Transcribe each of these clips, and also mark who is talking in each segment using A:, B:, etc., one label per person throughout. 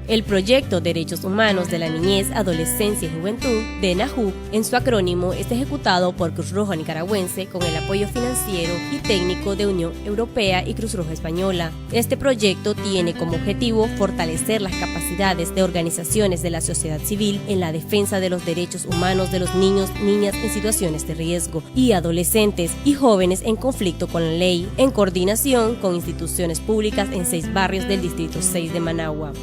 A: El proyecto Derechos Humanos de la Niñez, Adolescencia y Juventud, DENAJU, en su acrónimo, es ejecutado por Cruz Roja Nicaragüense con el apoyo financiero y técnico de Unión Europea y Cruz Roja Española. Este proyecto tiene como objetivo fortalecer las capacidades de organizaciones de la sociedad civil en la defensa de los derechos humanos de los niños, niñas en situaciones de riesgo y adolescentes y jóvenes en conflicto con la ley, en coordinación con instituciones públicas en 6 barrios del Distrito 6 de Managua.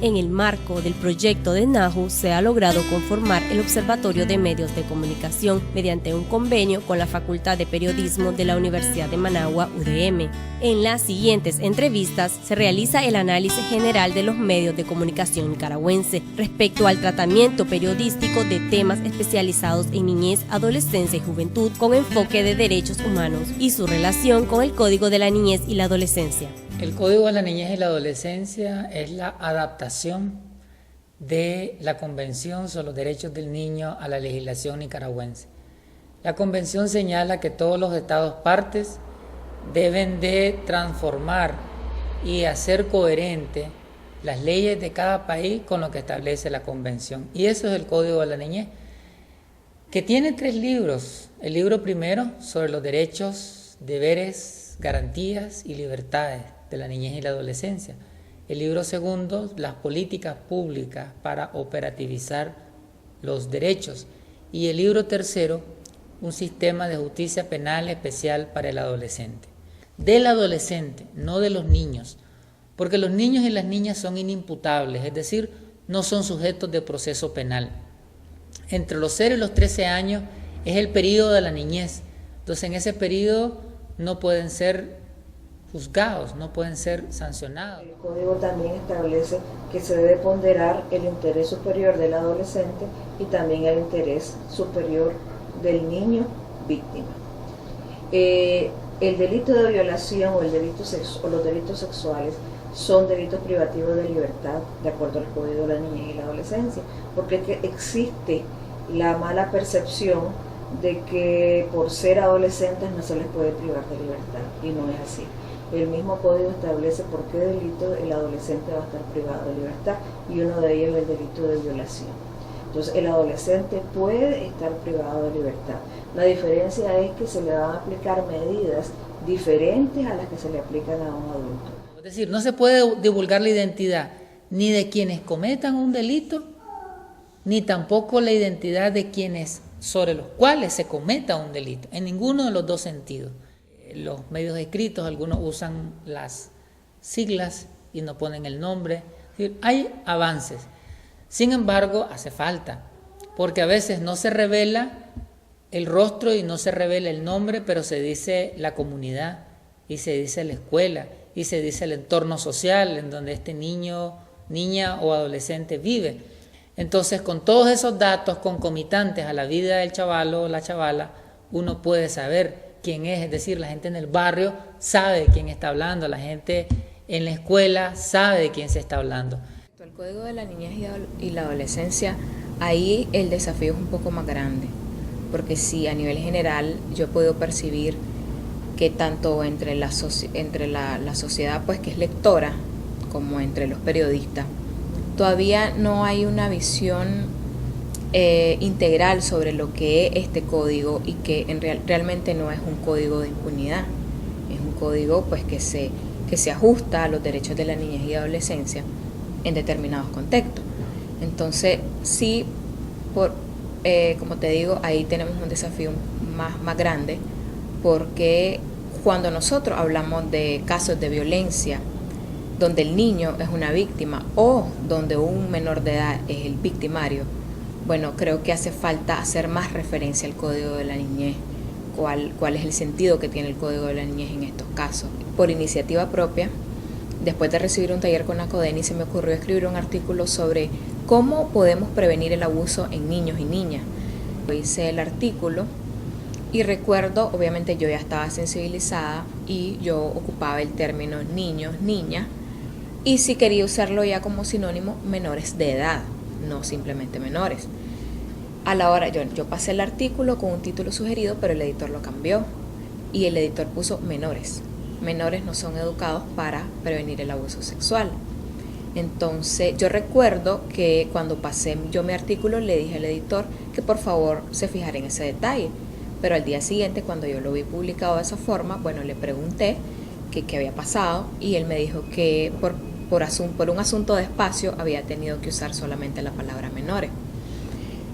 A: En el marco del proyecto DENAJU se ha logrado conformar el Observatorio de Medios de Comunicación mediante un convenio con la Facultad de Periodismo de la Universidad de Managua, UDM. En las siguientes entrevistas se realiza el análisis general de los medios de comunicación nicaragüense respecto al tratamiento periodístico de temas especializados en niñez, adolescencia y juventud con enfoque de derechos humanos y su relación con el Código de la Niñez y la Adolescencia.
B: El Código de la Niñez y la Adolescencia es la adaptación de la Convención sobre los Derechos del Niño a la legislación nicaragüense. La Convención señala que todos los Estados partes deben de transformar y hacer coherente las leyes de cada país con lo que establece la Convención. Y eso es el Código de la Niñez, que tiene 3 libros. El libro primero sobre los derechos, deberes, garantías y libertades de la niñez y la adolescencia. El libro segundo, las políticas públicas para operativizar los derechos. Y el libro tercero, un sistema de justicia penal especial para el adolescente. Del adolescente, no de los niños, porque los niños y las niñas son inimputables, es decir, no son sujetos de proceso penal. Entre los 0 y los 13 años es el periodo de la niñez, entonces en ese periodo no pueden ser juzgados, no pueden ser sancionados.
C: El Código también establece que se debe ponderar el interés superior del adolescente y también el interés superior del niño víctima. El delito de violación o los delitos sexuales son delitos privativos de libertad de acuerdo al Código de la Niñez y la Adolescencia, porque existe la mala percepción de que por ser adolescentes no se les puede privar de libertad, y no es así. El mismo código establece por qué delito el adolescente va a estar privado de libertad, y uno de ellos es el delito de violación. Entonces el adolescente puede estar privado de libertad. La diferencia es que se le van a aplicar medidas diferentes a las que se le aplican a un adulto.
B: Es decir, no se puede divulgar la identidad ni de quienes cometan un delito, ni tampoco la identidad de quienes sobre los cuales se cometa un delito, en ninguno de los dos sentidos. Los medios escritos, algunos usan las siglas y no ponen el nombre. Es decir, hay avances. Sin embargo, hace falta, porque a veces no se revela el rostro y no se revela el nombre, pero se dice la comunidad, y se dice la escuela, y se dice el entorno social en donde este niño, niña o adolescente vive. Entonces, con todos esos datos concomitantes a la vida del chavalo o la chavala, uno puede saber quién es decir, la gente en el barrio sabe de quién está hablando, la gente en la escuela sabe de quién se está hablando.
D: El Código de la Niñez y la Adolescencia, ahí el desafío es un poco más grande, porque sí, a nivel general yo puedo percibir que tanto entre la sociedad pues que es lectora, como entre los periodistas, todavía no hay una visión integral sobre lo que es este código, y que realmente no es un código de impunidad, es un código pues que se ajusta a los derechos de la niñez y adolescencia en determinados contextos. Entonces sí, como te digo, ahí tenemos un desafío más grande, porque cuando nosotros hablamos de casos de violencia donde el niño es una víctima o donde un menor de edad es el victimario, bueno, creo que hace falta hacer más referencia al Código de la Niñez, cuál es el sentido que tiene el Código de la Niñez en estos casos. Por iniciativa propia, después de recibir un taller con la CODENI, se me ocurrió escribir un artículo sobre cómo podemos prevenir el abuso en niños y niñas. Hice el artículo y recuerdo, obviamente yo ya estaba sensibilizada y yo ocupaba el término niños, niñas, y sí quería usarlo ya como sinónimo menores de edad, no simplemente menores. A la hora, yo pasé el artículo con un título sugerido, pero el editor lo cambió y el editor puso menores. Menores no son educados para prevenir el abuso sexual. Entonces yo recuerdo que cuando pasé yo mi artículo le dije al editor que por favor se fijara en ese detalle, pero al día siguiente cuando yo lo vi publicado de esa forma, bueno, le pregunté que qué había pasado y él me dijo que por un asunto de espacio había tenido que usar solamente la palabra menores.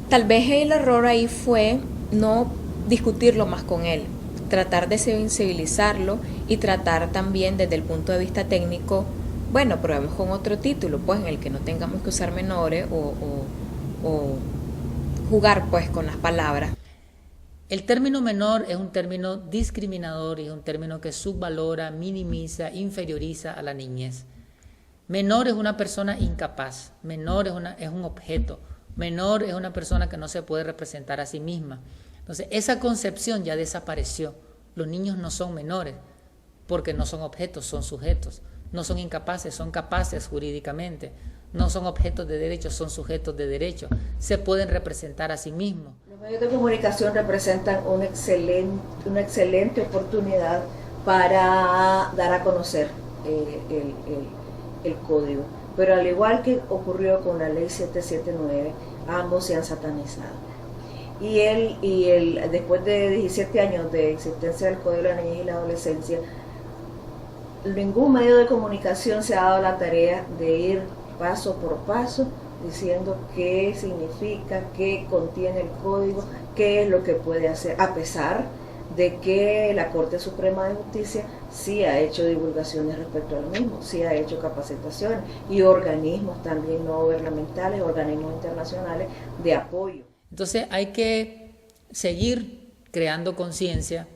D: Tal vez el error ahí fue no discutirlo más con él, tratar de sensibilizarlo y tratar también desde el punto de vista técnico, bueno, probemos con otro título, pues en el que no tengamos que usar menores o jugar pues con las palabras.
B: El término menor es un término discriminador y es un término que subvalora, minimiza, inferioriza a la niñez. Menor es una persona incapaz, menor es un objeto, menor es una persona que no se puede representar a sí misma. Entonces, esa concepción ya desapareció. Los niños no son menores porque no son objetos, son sujetos. No son incapaces, son capaces jurídicamente. No son objetos de derecho, son sujetos de derecho. Se pueden representar a sí mismos.
C: Los medios de comunicación representan una excelente oportunidad para dar a conocer el código. Pero al igual que ocurrió con la ley 779, ambos se han satanizado. Después de 17 años de existencia del Código de la Niñez y la Adolescencia, ningún medio de comunicación se ha dado la tarea de ir paso por paso diciendo qué significa, qué contiene el código, qué es lo que puede hacer, a pesar de que la Corte Suprema de Justicia sí ha hecho divulgaciones respecto al mismo, sí ha hecho capacitaciones y organismos también no gubernamentales, organismos internacionales de apoyo.
B: Entonces hay que seguir creando conciencia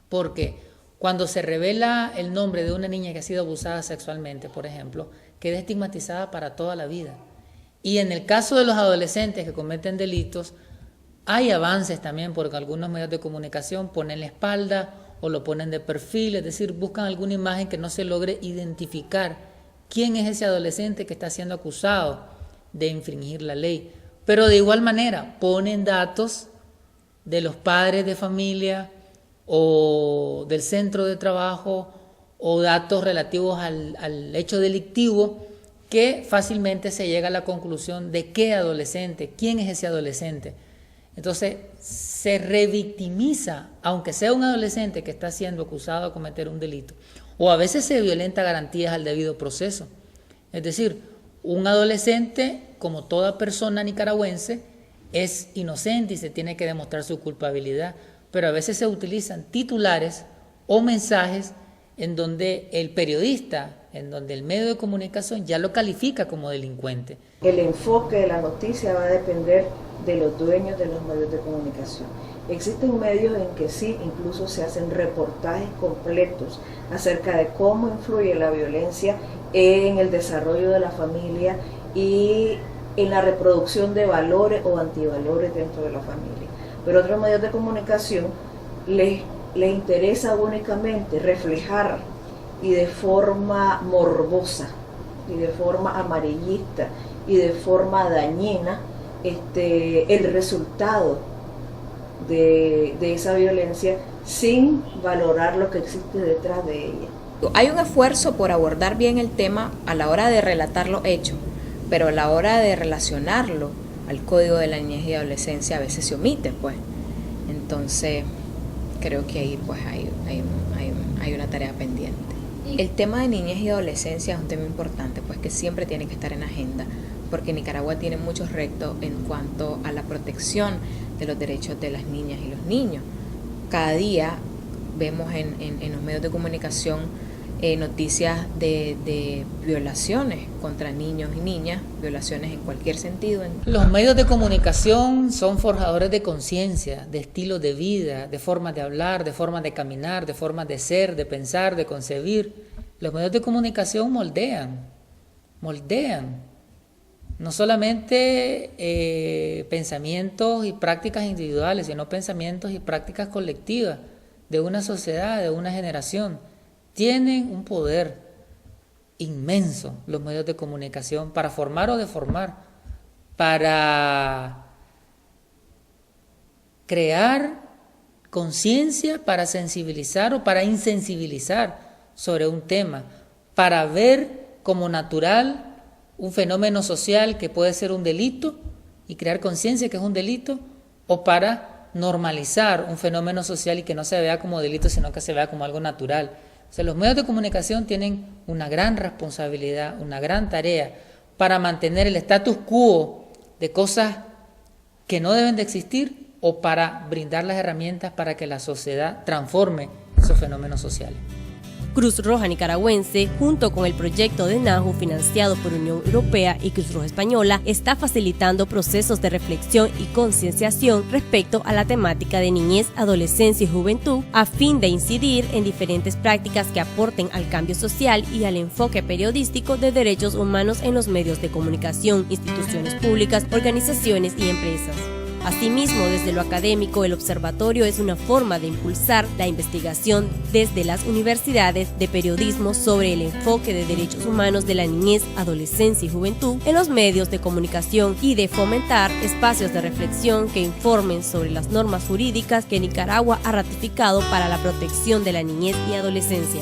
B: porque cuando se revela el nombre de una niña que ha sido abusada sexualmente, por ejemplo, queda estigmatizada para toda la vida. Y en el caso de los adolescentes que cometen delitos, hay avances también porque algunos medios de comunicación ponen la espalda o lo ponen de perfil, es decir, buscan alguna imagen que no se logre identificar quién es ese adolescente que está siendo acusado de infringir la ley. Pero de igual manera ponen datos de los padres de familia o del centro de trabajo o datos relativos al hecho delictivo que fácilmente se llega a la conclusión de qué adolescente, quién es ese adolescente. Entonces se revictimiza, aunque sea un adolescente que está siendo acusado de cometer un delito, o a veces se violenta garantías al debido proceso. Es decir, un adolescente, como toda persona nicaragüense, es inocente y se tiene que demostrar su culpabilidad, pero a veces se utilizan titulares o mensajes en donde el periodista, en donde el medio de comunicación ya lo califica como delincuente.
C: El enfoque de la noticia va a depender de los dueños de los medios de comunicación. Existen medios en que sí, incluso se hacen reportajes completos acerca de cómo influye la violencia en el desarrollo de la familia y en la reproducción de valores o antivalores dentro de la familia. Pero otros medios de comunicación les interesa únicamente reflejar y de forma morbosa y de forma amarillista y de forma dañina el resultado de esa violencia sin valorar lo que existe detrás de ella.
D: Hay un esfuerzo por abordar bien el tema a la hora de relatar los hechos, pero a la hora de relacionarlo al Código de la Niñez y Adolescencia a veces se omite, pues. Entonces, creo que ahí pues hay una tarea pendiente. El tema de niñez y adolescencia es un tema importante, pues que siempre tiene que estar en agenda, porque Nicaragua tiene muchos retos en cuanto a la protección de los derechos de las niñas y los niños. Cada día vemos en los medios de comunicación noticias de violaciones contra niños y niñas, violaciones en cualquier sentido.
B: Los medios de comunicación son forjadores de conciencia, de estilo de vida, de formas de hablar, de formas de caminar, de formas de ser, de pensar, de concebir. Los medios de comunicación moldean. No solamente pensamientos y prácticas individuales, sino pensamientos y prácticas colectivas de una sociedad, de una generación. Tienen un poder inmenso los medios de comunicación para formar o deformar, para crear conciencia, para sensibilizar o para insensibilizar sobre un tema, para ver como natural un fenómeno social que puede ser un delito y crear conciencia que es un delito, o para normalizar un fenómeno social y que no se vea como delito, sino que se vea como algo natural. O sea, los medios de comunicación tienen una gran responsabilidad, una gran tarea para mantener el status quo de cosas que no deben de existir o para brindar las herramientas para que la sociedad transforme esos fenómenos sociales.
A: Cruz Roja Nicaragüense, junto con el proyecto de NAHU financiado por Unión Europea y Cruz Roja Española, está facilitando procesos de reflexión y concienciación respecto a la temática de niñez, adolescencia y juventud, a fin de incidir en diferentes prácticas que aporten al cambio social y al enfoque periodístico de derechos humanos en los medios de comunicación, instituciones públicas, organizaciones y empresas. Asimismo, desde lo académico, el observatorio es una forma de impulsar la investigación desde las universidades de periodismo sobre el enfoque de derechos humanos de la niñez, adolescencia y juventud en los medios de comunicación y de fomentar espacios de reflexión que informen sobre las normas jurídicas que Nicaragua ha ratificado para la protección de la niñez y adolescencia.